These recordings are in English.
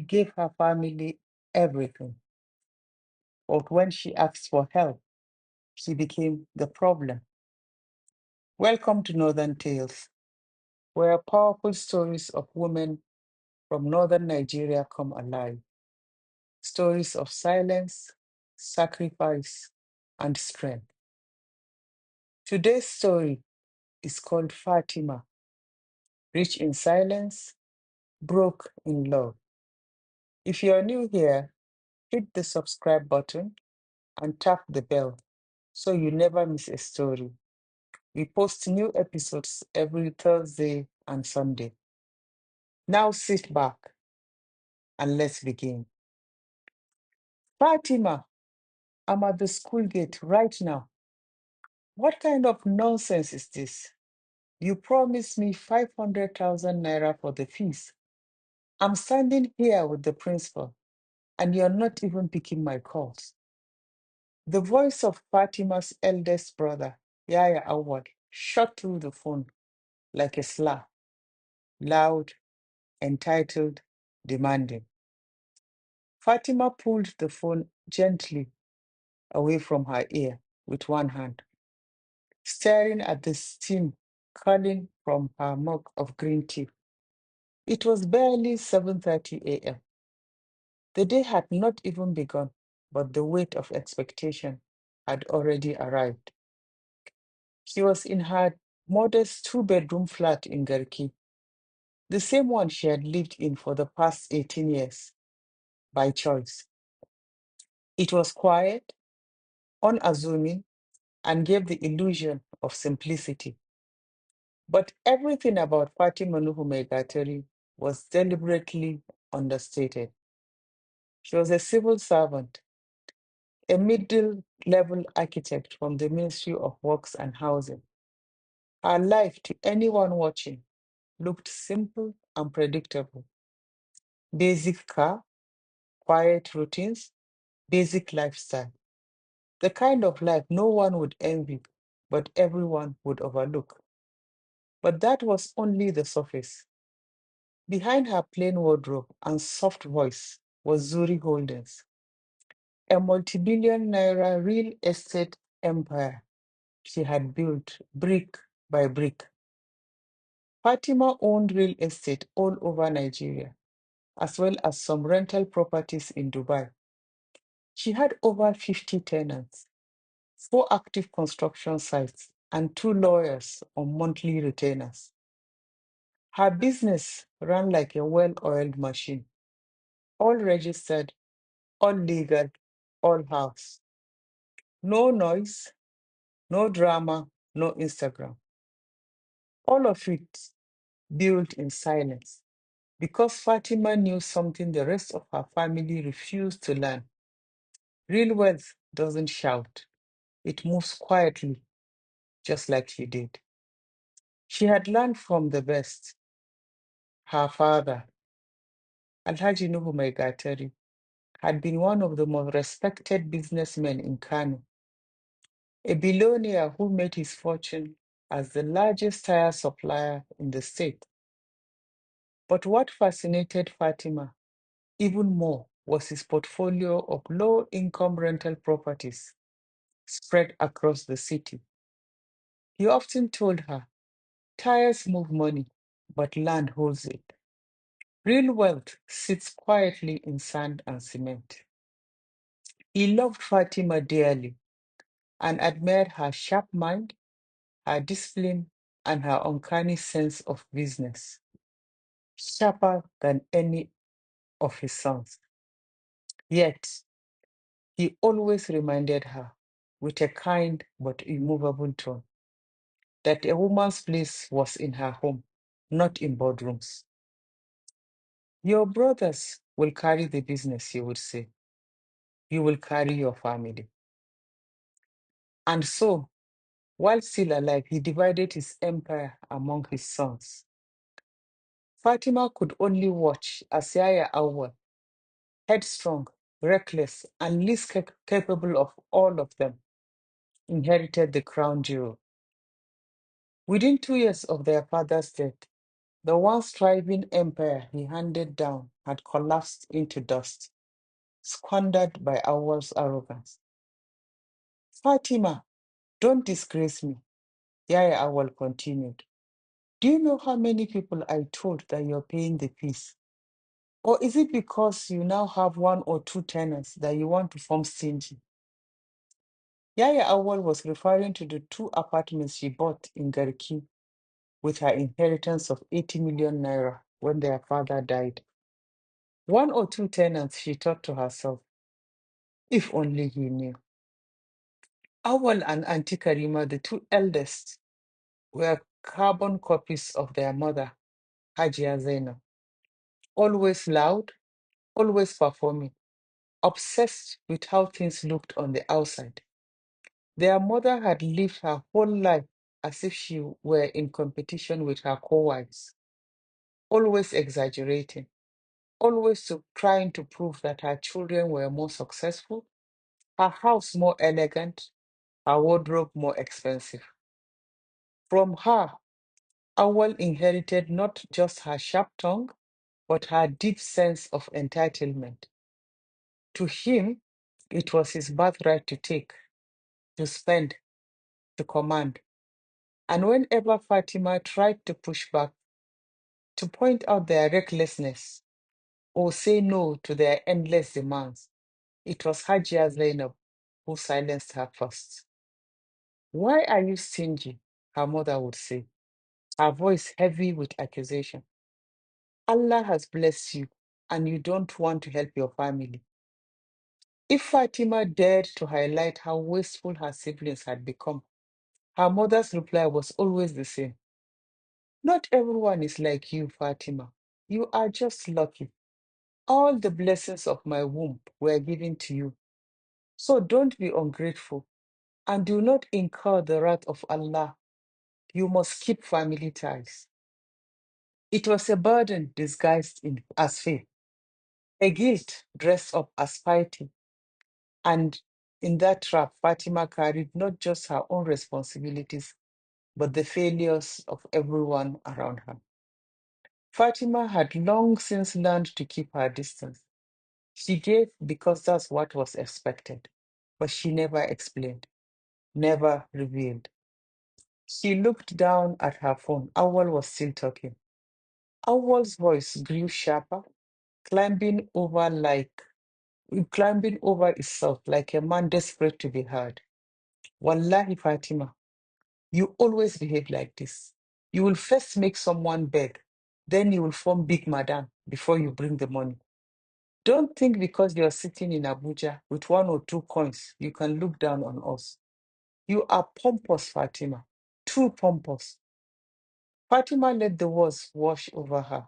gave her family everything. But when she asked for help, she became the problem. Welcome to Northern Tales, where powerful stories of women from northern Nigeria come alive. Stories of silence, sacrifice, and strength. Today's story is called Fatima, rich in silence, broke in love. If you're new here, hit the subscribe button and tap the bell so you never miss a story. We post new episodes every Thursday and Sunday. Now sit back and let's begin. Fatima, I'm at the school gate right now. What kind of nonsense is this? You promised me 500,000 naira for the fees. I'm standing here with the principal, and you're not even picking my calls. The voice of Fatima's eldest brother, Yaya Awad, shot through the phone like a slap, loud, entitled, demanding. Fatima pulled the phone gently away from her ear with one hand, staring at the steam curling from her mug of green tea. It was barely 7:30 a.m. The day had not even begun, but the weight of expectation had already arrived. She was in her modest two-bedroom flat in Garki, the same one she had lived in for the past 18 years, by choice. It was quiet, unassuming, and gave the illusion of simplicity. But everything about Fatima Nuhu Megatari was deliberately understated. She was a civil servant, a middle-level architect from the Ministry of Works and Housing. Her life, to anyone watching, looked simple and predictable. Basic car, quiet routines, basic lifestyle. The kind of life no one would envy, but everyone would overlook. But that was only the surface. Behind her plain wardrobe and soft voice was Zuri Holdings, a multi-billion naira real estate empire she had built brick by brick. Fatima owned real estate all over Nigeria, as well as some rental properties in Dubai. She had over 50 tenants, four active construction sites, and two lawyers on monthly retainers. Her business ran like a well-oiled machine, all registered, all legal, all house. No noise, no drama, no Instagram. All of it built in silence because Fatima knew something the rest of her family refused to learn. Real wealth doesn't shout, it moves quietly, just like she did. She had learned from the best. Her father, Alhaji Nuhu Maigatari, had been one of the most respected businessmen in Kano, a billionaire who made his fortune as the largest tire supplier in the state. But what fascinated Fatima even more was his portfolio of low-income rental properties spread across the city. He often told her, tires move money, but land holds it. Real wealth sits quietly in sand and cement. He loved Fatima dearly and admired her sharp mind, her discipline, and her uncanny sense of business, sharper than any of his sons. Yet, he always reminded her, with a kind but immovable tone, that a woman's place was in her home, not in boardrooms. Your brothers will carry the business, he would say. You will carry your family. And so, while still alive, he divided his empire among his sons. Fatima could only watch as Yaya Awad, headstrong, reckless, and least capable of all of them, inherited the crown jewel. Within 2 years of their father's death, The once thriving empire he handed down had collapsed into dust, squandered by Awal's arrogance. Fatima, don't disgrace me, Yaya Awal continued. Do you know how many people I told that you're paying the fees? Or is it because you now have one or two tenants that you want to form stingy? Yaya Awal was referring to the two apartments she bought in Garki with her inheritance of 80 million naira when their father died. One or two tenants, she thought to herself, if only he knew. Awal and Auntie Karima, the two eldest, were carbon copies of their mother, Hajia Zainab. Always loud, always performing, obsessed with how things looked on the outside. Their mother had lived her whole life as if she were in competition with her co-wives, always exaggerating, always trying to prove that her children were more successful, her house more elegant, her wardrobe more expensive. From her, Awal inherited not just her sharp tongue, but her deep sense of entitlement. To him, it was his birthright to take, to spend, to command. And whenever Fatima tried to push back, to point out their recklessness, or say no to their endless demands, it was Hajia Zainab who silenced her first. Why are you stingy? Her mother would say, her voice heavy with accusation. Allah has blessed you, and you don't want to help your family. If Fatima dared to highlight how wasteful her siblings had become, her mother's reply was always the same. Not everyone is like you, Fatima. You are just lucky. All the blessings of my womb were given to you. So don't be ungrateful and do not incur the wrath of Allah. You must keep family ties. It was a burden disguised as faith, a guilt dressed up as piety. And in that trap, Fatima carried not just her own responsibilities, but the failures of everyone around her. Fatima had long since learned to keep her distance. She gave because that's what was expected, but she never explained, never revealed. She looked down at her phone. Awal was still talking. Awal's voice grew sharper, climbing over like climbing over itself like a man desperate to be heard. Wallahi, Fatima, you always behave like this. You will first make someone beg, then you will form big madam before you bring the money. Don't think because you're sitting in Abuja with one or two coins, you can look down on us. You are pompous, Fatima, too pompous. Fatima let the words wash over her.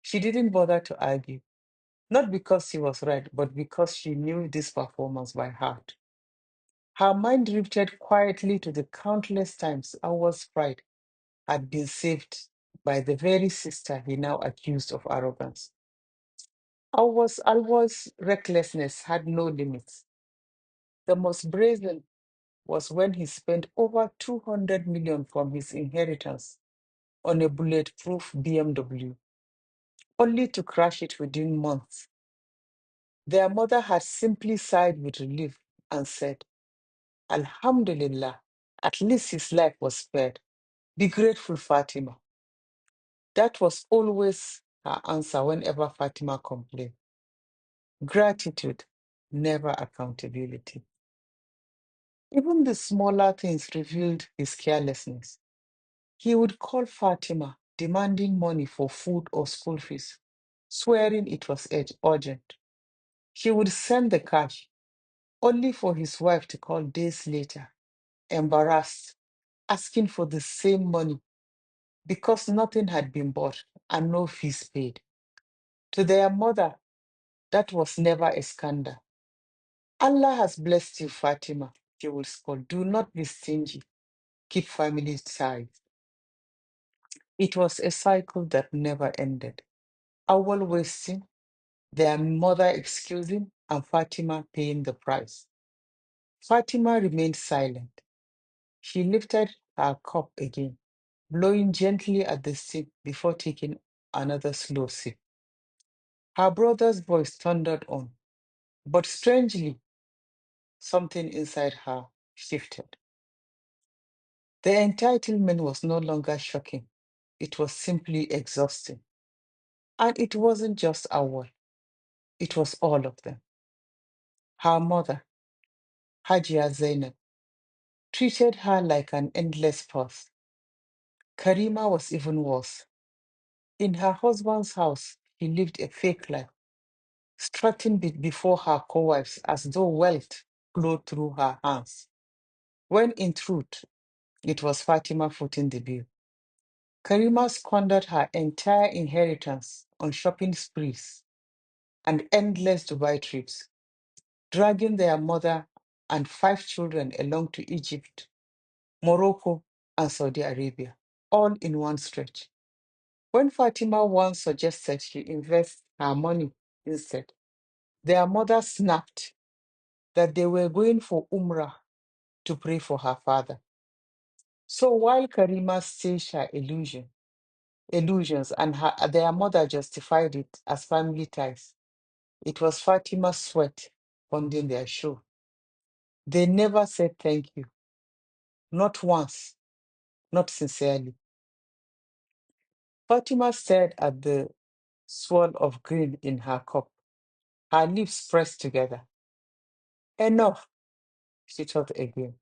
She didn't bother to argue, not because she was right, but because she knew this performance by heart. Her mind drifted quietly to the countless times Awar's pride had been saved by the very sister he now accused of arrogance. Alwa's recklessness had no limits. The most brazen was when he spent over 200 million from his inheritance on a bulletproof BMW, only to crash it within months. Their mother had simply sighed with relief and said, Alhamdulillah, at least his life was spared. Be grateful, Fatima. That was always her answer whenever Fatima complained. Gratitude, never accountability. Even the smaller things revealed his carelessness. He would call Fatima, demanding money for food or school fees, swearing it was urgent. He would send the cash, only for his wife to call days later, embarrassed, asking for the same money because nothing had been bought and no fees paid. To their mother, that was never a scandal. Allah has blessed you, Fatima, she would scold. Do not be stingy. Keep family ties. It was a cycle that never ended. Awal wasting, their mother excusing, and Fatima paying the price. Fatima remained silent. She lifted her cup again. blowing gently at the stick before taking another slow sip. Her brother's voice thundered on, but strangely, something inside her shifted. The entitlement was no longer shocking, it was simply exhausting. And it wasn't just Awal, it was all of them. Her mother, Hajia Zainab, treated her like an endless purse. Karima was even worse. In her husband's house, she lived a fake life, strutting before her co-wives as though wealth flowed through her hands, when in truth, it was Fatima footing the bill. Karima squandered her entire inheritance on shopping sprees and endless Dubai trips, dragging their mother and five children along to Egypt, Morocco, and Saudi Arabia, all in one stretch. When Fatima once suggested she invest her money instead, their mother snapped that they were going for Umrah to pray for her father. So while Karima staged her illusions and their mother justified it as family ties, it was Fatima's sweat funding their show. They never said thank you, not once, not sincerely. Fatima stared at the swirl of green in her cup, her lips pressed together. Enough, she thought again.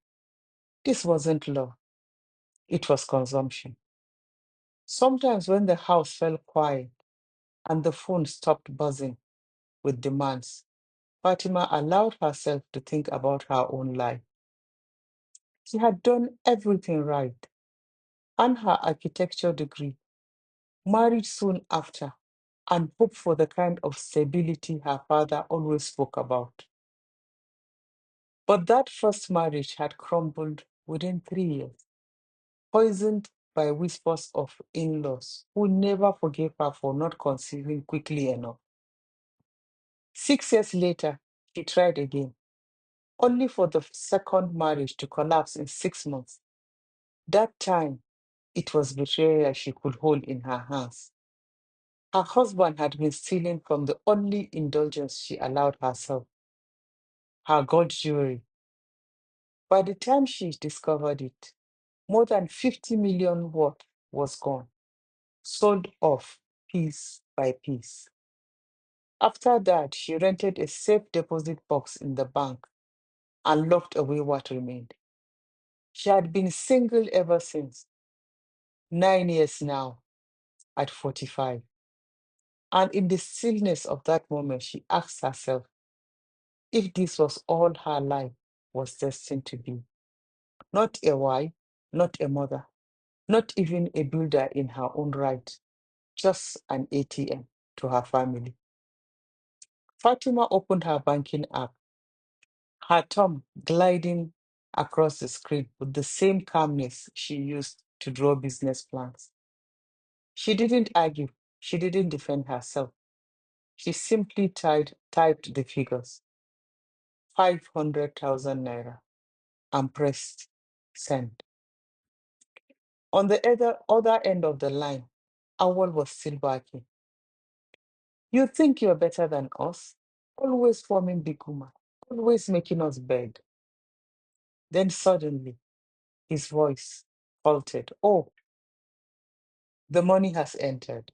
This wasn't love, it was consumption. Sometimes when the house fell quiet and the phone stopped buzzing with demands, Fatima allowed herself to think about her own life. She had done everything right, earned her architecture degree, married soon after, and hoped for the kind of stability her father always spoke about. But that first marriage had crumbled within 3 years, poisoned by whispers of in laws who never forgave her for not conceiving quickly enough. 6 years later, she tried again, only for the second marriage to collapse in 6 months. That time, it was betrayal she could hold in her hands. Her husband had been stealing from the only indulgence she allowed herself, her gold jewelry. By the time she discovered it, more than 50 million worth was gone, sold off piece by piece. After that, she rented a safe deposit box in the bank and locked away what remained. She had been single ever since, 9 years now, at 45. And in the stillness of that moment, she asked herself if this was all her life was destined to be. Not a wife, not a mother, not even a builder in her own right, just an ATM to her family. Fatima opened her banking app, her thumb gliding across the screen with the same calmness she used to draw business plans. She didn't argue, she didn't defend herself. She simply typed the figures 500,000 naira and pressed send. On the other end of the line, Awal was still barking. You think you're better than us? Always forming big woman, always making us beg. Then suddenly, his voice faltered. Oh, the money has entered.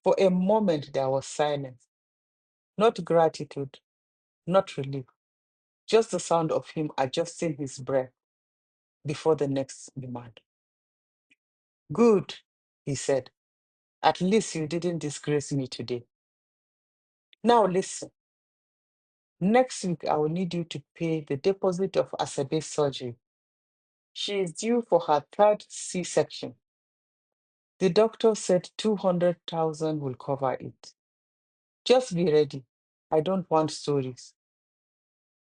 For a moment, there was silence. Not gratitude, not relief, just the sound of him adjusting his breath before the next demand. Good, he said. At least you didn't disgrace me today. Now listen. Next week, I will need you to pay the deposit of Asabe's surgery. She is due for her third C-section. The doctor said 200,000 will cover it. Just be ready. I don't want stories.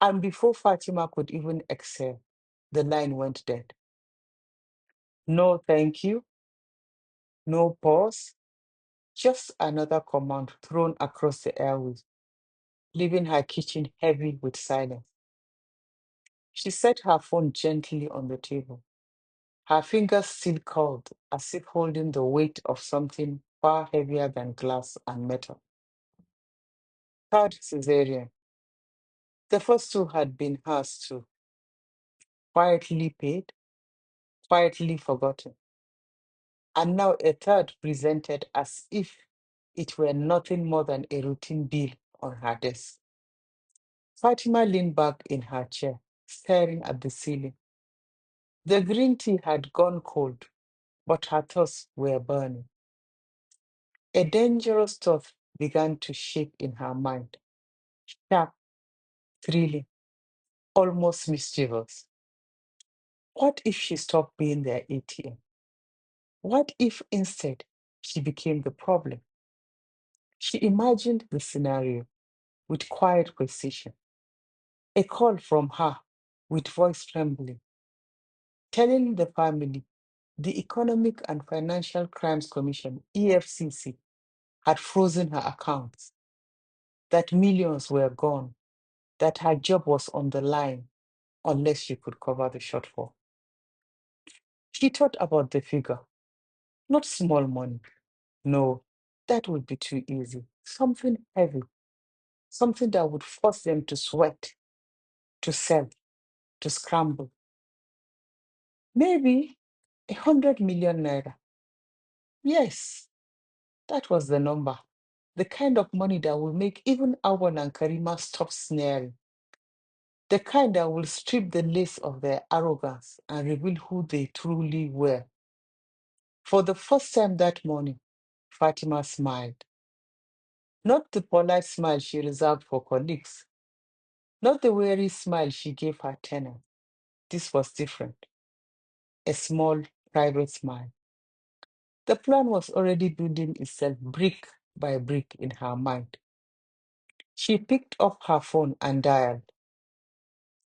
And before Fatima could even exhale, the line went dead. No thank you, no pause, just another command thrown across the airways, leaving her kitchen heavy with silence. She set her phone gently on the table. Her fingers still curled, as if holding the weight of something far heavier than glass and metal. Third cesarean. The first two had been hers too, quietly paid, quietly forgotten. And now a third presented as if it were nothing more than a routine bill on her desk. Fatima leaned back in her chair, staring at the ceiling. The green tea had gone cold, but her thoughts were burning. A dangerous thought began to shape in her mind, sharp, thrilling, almost mischievous. What if she stopped being their ATM? What if instead she became the problem? She imagined the scenario with quiet precision. A call from her with voice trembling, telling the family the Economic and Financial Crimes Commission, EFCC, had frozen her accounts, that millions were gone, that her job was on the line unless she could cover the shortfall. She thought about the figure, not small money. No, that would be too easy. Something heavy, something that would force them to sweat, to sell, to scramble. Maybe 100 million naira. Yes, that was the number. The kind of money that will make even Awan and Karima stop sneering. The kind that will strip the lace of their arrogance and reveal who they truly were. For the first time that morning, Fatima smiled. Not the polite smile she reserved for colleagues, not the weary smile she gave her tenant. This was different. A small, private smile. The plan was already building itself brick by brick in her mind. She picked up her phone and dialed.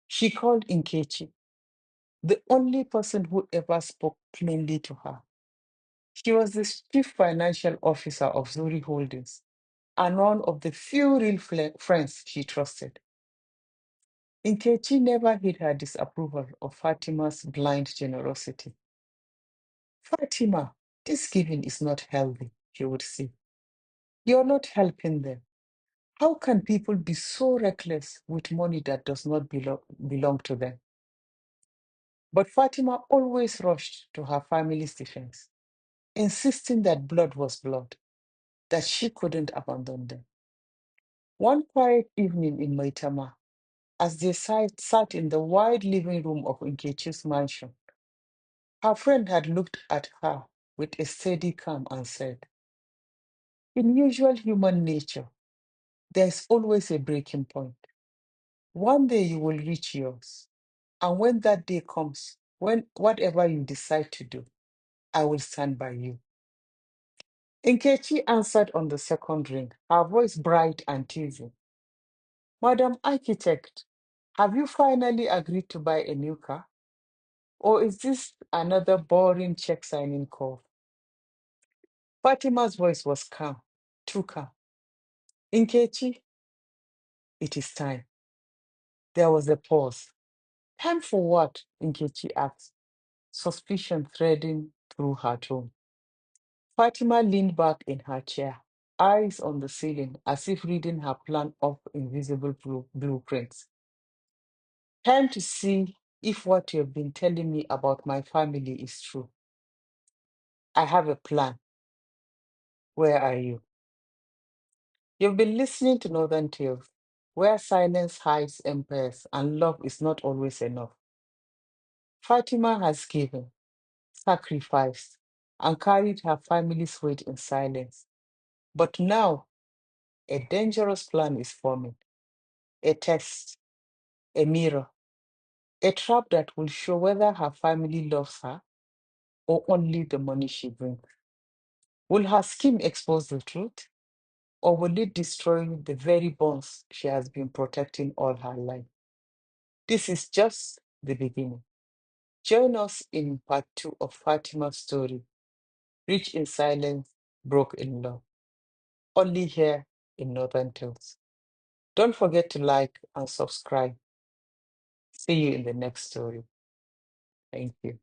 She called Nkechi, the only person who ever spoke plainly to her. She was the chief financial officer of Zuri Holdings and one of the few real friends she trusted. Nkechi never hid her disapproval of Fatima's blind generosity. Fatima, this giving is not healthy, she would say. You're not helping them. How can people be so reckless with money that does not belong to them? But Fatima always rushed to her family's defense, insisting that blood was blood, that she couldn't abandon them. One quiet evening in Maitama, as they sat in the wide living room of Nkechi's mansion, her friend had looked at her with a steady calm and said, in usual human nature, there's always a breaking point. One day you will reach yours. And when that day comes, when whatever you decide to do, I will stand by you. Nkechi answered on the second ring, her voice bright and teasing. Madam Architect, have you finally agreed to buy a new car? Or is this another boring check signing call? Fatima's voice was calm, too calm. Nkechi, it is time. There was a pause. Time for what? Nkechi asked, suspicion threading through her tone. Fatima leaned back in her chair, eyes on the ceiling, as if reading her plan of invisible blueprints. Time to see if what you've been telling me about my family is true. I have a plan. Where are you? You've been listening to Northern Tales, where silence hides empires and love is not always enough. Fatima has given, sacrificed, and carried her family's weight in silence. But now, a dangerous plan is forming. A test, a mirror, a trap that will show whether her family loves her or only the money she brings. Will her scheme expose the truth, or will it destroy the very bonds she has been protecting all her life? This is just the beginning. Join us in part two of Fatima's story, Rich in Silence, Broke in Love, only here in Northern Tales. Don't forget to like and subscribe. See you in the next story. Thank you.